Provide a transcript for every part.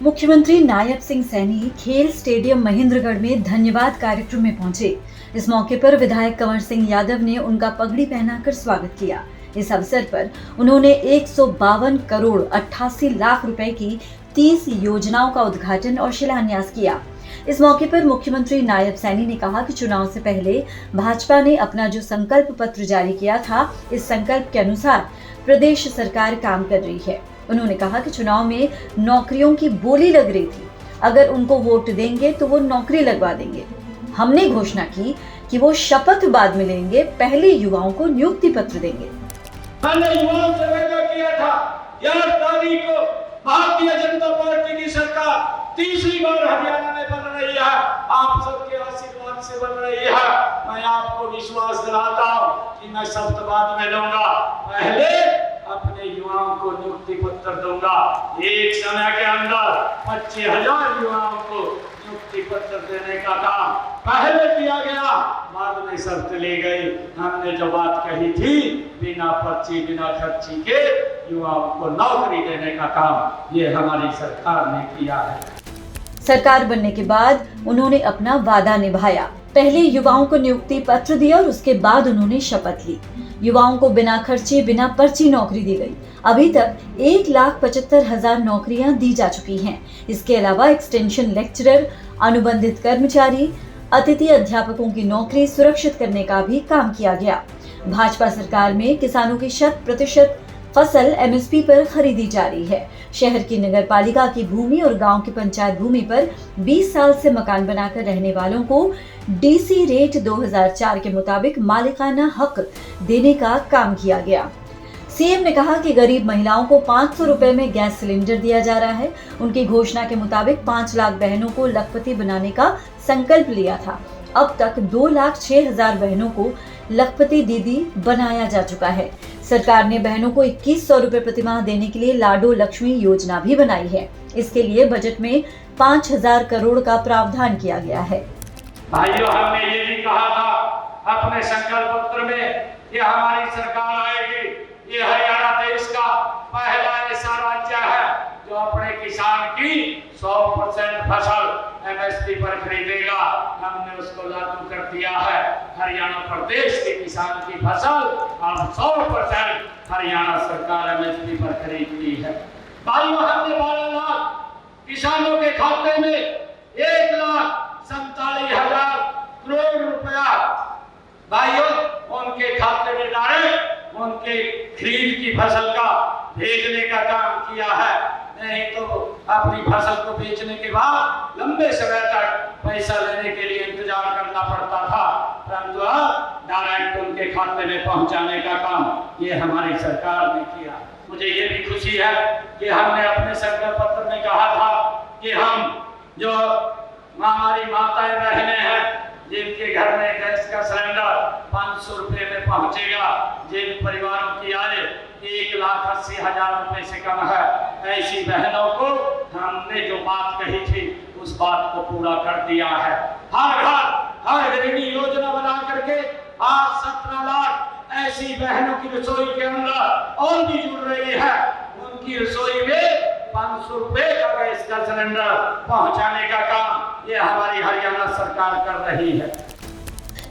मुख्यमंत्री नायब सिंह सैनी खेल स्टेडियम महेंद्रगढ़ में धन्यवाद कार्यक्रम में पहुंचे। इस मौके पर विधायक कंवर सिंह यादव ने उनका पगड़ी पहनाकर स्वागत किया। इस अवसर पर उन्होंने 152 करोड़ 88 लाख रुपए की 30 योजनाओं का उद्घाटन और शिलान्यास किया। इस मौके पर मुख्यमंत्री नायब सैनी ने कहा कि चुनाव से पहले भाजपा ने अपना जो संकल्प पत्र जारी किया था, इस संकल्प के अनुसार प्रदेश सरकार काम कर रही है। उन्होंने कहा कि चुनाव में नौकरियों की बोली लग रही थी, अगर उनको वोट देंगे तो वो नौकरी लगवा देंगे। हमने घोषणा की कि वो शपथ बाद में लेंगे, पहले युवाओं को नियुक्ति पत्र देंगे। मैंने युवाओं से वादा किया था 11 तारीख को भारतीय जनता पार्टी की सरकार तीसरी बार हरियाणा में बन रही है, आप सबके आशीर्वाद से बन रही है। मैं आपको विश्वास दिलाता हूँ कि मैं शपथ बाद में लूंगा, पहले अपने युवाओं को नियुक्ति पत्र दूंगा। एक समय के अंदर 25,000 युवाओं को नियुक्ति पत्र देने का काम पहले किया गया, बाद में शर्त ली गई। हमने जो बात कही थी, बिना पर्ची बिना खर्ची के युवाओं को नौकरी देने का काम ये हमारी सरकार ने किया है। सरकार बनने के बाद उन्होंने अपना वादा निभाया। पहले युवाओं को नियुक्ति पत्र दिया और उसके बाद उन्होंने शपथ ली। युवाओं को बिना खर्चे बिना पर्ची नौकरी दी गई। अभी तक 1,75,000 नौकरियां दी जा चुकी हैं। इसके अलावा एक्सटेंशन लेक्चरर, अनुबंधित कर्मचारी, अतिथि अध्यापकों की नौकरी सुरक्षित करने का भी काम किया गया। भाजपा सरकार में किसानों की 100% फसल एमएसपी पर खरीदी जा रही है। शहर की नगरपालिका की भूमि और गांव की पंचायत भूमि पर 20 साल से मकान बनाकर रहने वालों को डीसी रेट 2004 के मुताबिक मालिकाना हक देने का काम किया गया। सीएम ने कहा कि गरीब महिलाओं को 500 रुपए में गैस सिलेंडर दिया जा रहा है। उनकी घोषणा के मुताबिक 5 लाख बहनों को लखपति बनाने का संकल्प लिया था। अब तक 2,06,000 बहनों को लखपति दीदी बनाया जा चुका है। सरकार ने बहनों को 2,100 रुपए प्रतिमाह देने के लिए लाडो लक्ष्मी योजना भी बनाई है। इसके लिए बजट में 5,000 करोड़ का प्रावधान किया गया है। भाइयों, हमने ये भी कहा था अपने संकल्प पत्र में कि हमारी सरकार आएगी, ये हरियाणा देश का पहला ऐसा राज्य है जो अपने किसान की 100% फसल एमएसपी पर खरीदेगा। हमने उसको लागू कर दिया है। हरियाणा प्रदेश के किसान की फसल अब 100% हरियाणा सरकार एमएसपी पर खरीदती है। भाइयों, हमने 12 लाख किसानों के खाते में 1,47,000 करोड़ रुपया भाइयों उनके खाते में डायरेक्ट उनके खरीद की फसल का भेजने का काम किया है। नहीं तो अपनी फसल को बेचने के बाद लंबे समय तक पैसा लेने के लिए इंतजार करना पड़ता था, परंतु अब डायरेक्ट उनके खाते में पहुंचाने का काम ये हमारी सरकार ने किया। मुझे ये भी खुशी है कि हमने अपने संकल्प पत्र में कहा था कि हम जो हमारी माताएं बहनें हैं जिनके घर में गैस का सिलेंडर 500 रुपए में पहुंचेगा, जिन परिवारों की आय 1,80,000 रुपए से कम है, ऐसी बहनों को हमने जो बात कही थी उस बात को पूरा कर दिया है। हर घर हर गृहिणी योजना बना करके आज 17 लाख ऐसी बहनों की रसोई के अंदर और भी जुड़ रही है। उनकी रसोई में 500 रुपए का गैस का सिलेंडर पहुंचाने का काम ये हमारी हरियाणा सरकार कर रही है।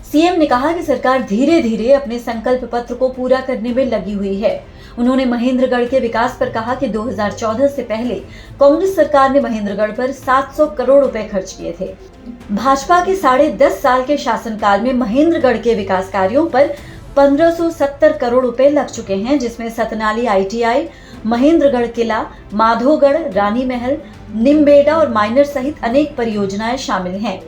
सीएम ने कहा कि सरकार धीरे धीरे अपने संकल्प पत्र को पूरा करने में लगी हुई है। उन्होंने महेंद्रगढ़ के विकास पर कहा कि 2014 से पहले कांग्रेस सरकार ने महेंद्रगढ़ पर 700 करोड़ रुपए खर्च किए थे। भाजपा के 10.5 साल के शासनकाल में महेंद्रगढ़ के विकास कार्यों पर 1,570 करोड़ रुपए लग चुके हैं, जिसमें सतनाली ITI, महेंद्रगढ़ किला, माधोगढ़, रानी महल, निम्बेडा और माइनर सहित अनेक परियोजनाएं शामिल हैं।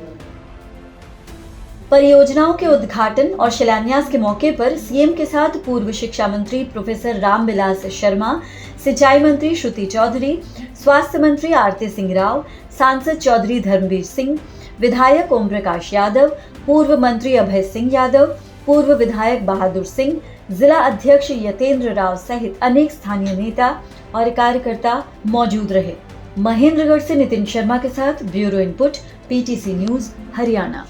परियोजनाओं के उद्घाटन और शिलान्यास के मौके पर सीएम के साथ पूर्व शिक्षा मंत्री प्रोफेसर रामविलास शर्मा, सिंचाई मंत्री श्रुति चौधरी, स्वास्थ्य मंत्री आरती सिंह राव, सांसद चौधरी धर्मवीर सिंह, विधायक ओम प्रकाश यादव, पूर्व मंत्री अभय सिंह यादव, पूर्व विधायक बहादुर सिंह, जिला अध्यक्ष यतेंद्र राव सहित अनेक स्थानीय नेता और कार्यकर्ता मौजूद रहे। महेंद्रगढ़ से नितिन शर्मा के साथ bureau input, PTC news, Haryana.